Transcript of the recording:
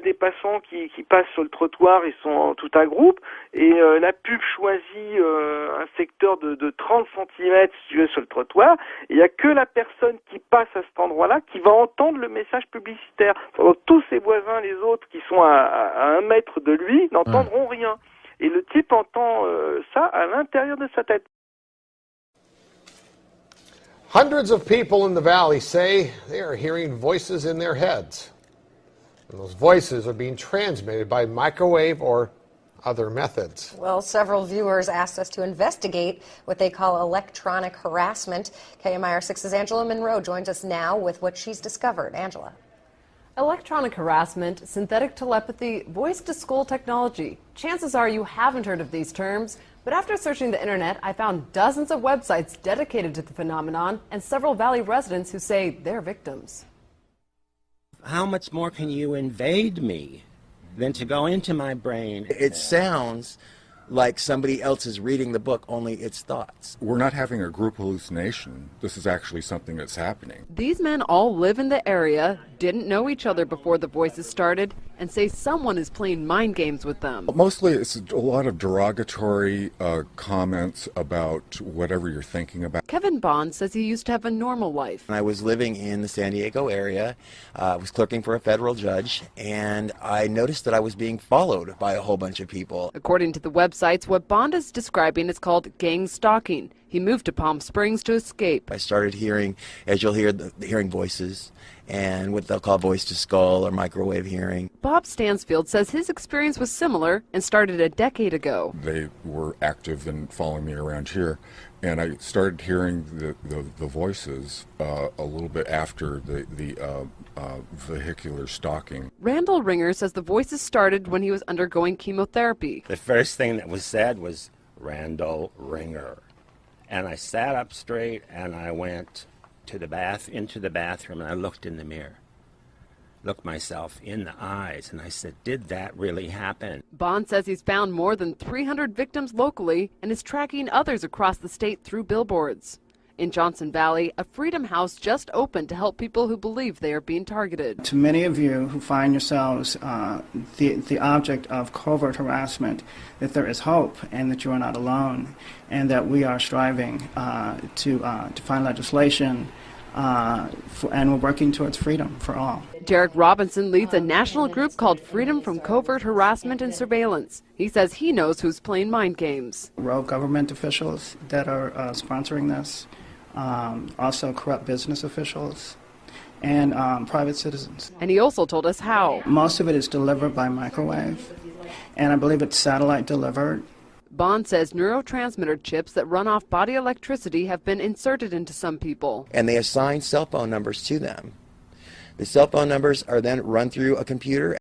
des passants qui passent sur le trottoir, ils sont tout à groupe, et la pub choisit un secteur de 30 cm si tu veux, sur le trottoir, et il n'y a que la personne qui passe à cet endroit-là qui va entendre le message publicitaire. Pendant tous ses voisins, les autres qui sont à 1 mètre de lui, n'entendront rien. Et le type entend ça à l'intérieur de sa tête. Hundreds of people in the valley say they are hearing voices in their heads. And those voices are being transmitted by microwave or other methods. Well, several viewers asked us to investigate what they call electronic harassment. KMIR 6's Angela Monroe joins us now with what she's discovered. Angela. Electronic harassment, synthetic telepathy, voice-to-skull technology. Chances are you haven't heard of these terms, but after searching the internet, I found dozens of websites dedicated to the phenomenon and several Valley residents who say they're victims. How much more can you invade me than to go into my brain? It sounds like somebody else is reading the book, only it's thoughts. We're not having a group hallucination. This is actually something that's happening. These men all live in the area, didn't know each other before the voices started, and say someone is playing mind games with them. Mostly it's a lot of derogatory comments about whatever you're thinking about. Kevin Bond says he used to have a normal life. I was living in the San Diego area, I was clerking for a federal judge, and I noticed that I was being followed by a whole bunch of people. According to the websites, what Bond is describing is called gang stalking. He moved to Palm Springs to escape. I started hearing, as you'll hear, hearing voices and what they'll call voice-to-skull or microwave hearing. Bob Stansfield says his experience was similar and started a decade ago. They were active in following me around here, and I started hearing the voices a little bit after the vehicular stalking. Randall Ringer says the voices started when he was undergoing chemotherapy. The first thing that was said was, Randall Ringer. And I sat up straight and I went to into the bathroom, and I looked in the mirror, looked myself in the eyes, and I said, did that really happen? Bond says he's found more than 300 victims locally and is tracking others across the state through billboards. In Johnson Valley, a Freedom House just opened to help people who believe they are being targeted. To many of you who find yourselves the object of covert harassment, that there is hope and that you are not alone, and that we are striving to find legislation and we're working towards freedom for all. Derek Robinson leads a national group called Freedom from Covert Harassment and Surveillance. He says he knows who's playing mind games. Rogue government officials that are sponsoring this, also corrupt business officials, and private citizens. And he also told us how. Most of it is delivered by microwave, and I believe it's satellite delivered. Bond says neurotransmitter chips that run off body electricity have been inserted into some people. And they assign cell phone numbers to them. The cell phone numbers are then run through a computer.